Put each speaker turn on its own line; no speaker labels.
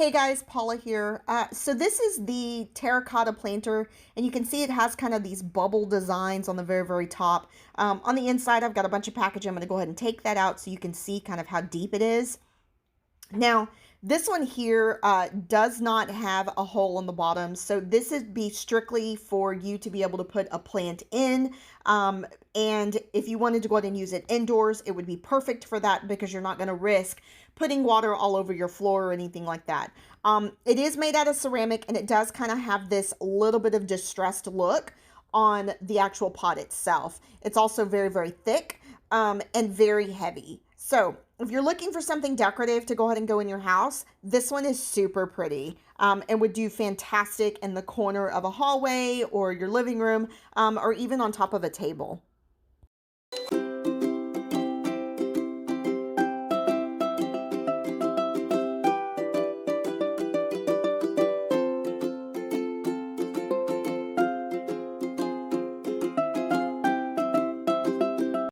Hey guys, Paula here. So this is the Terracotta planter, and you can see it has kind of these bubble designs on the very top. On the inside, I've got a bunch of packaging. I'm going to go ahead and take that out so you can see kind of how deep it is. Now, this one here does not have a hole on the bottom, so this would be strictly for you to be able to put a plant in. And if you wanted to go ahead and use it indoors, it would be perfect for that because you're not going to risk putting water all over your floor or anything like that. It is made out of ceramic, and it does kind of have this little bit of distressed look on the actual pot itself. It's also very thick and very heavy. So if you're looking for something decorative to go ahead and go in your house, this one is super pretty and would do fantastic in the corner of a hallway or your living room or even on top of a table.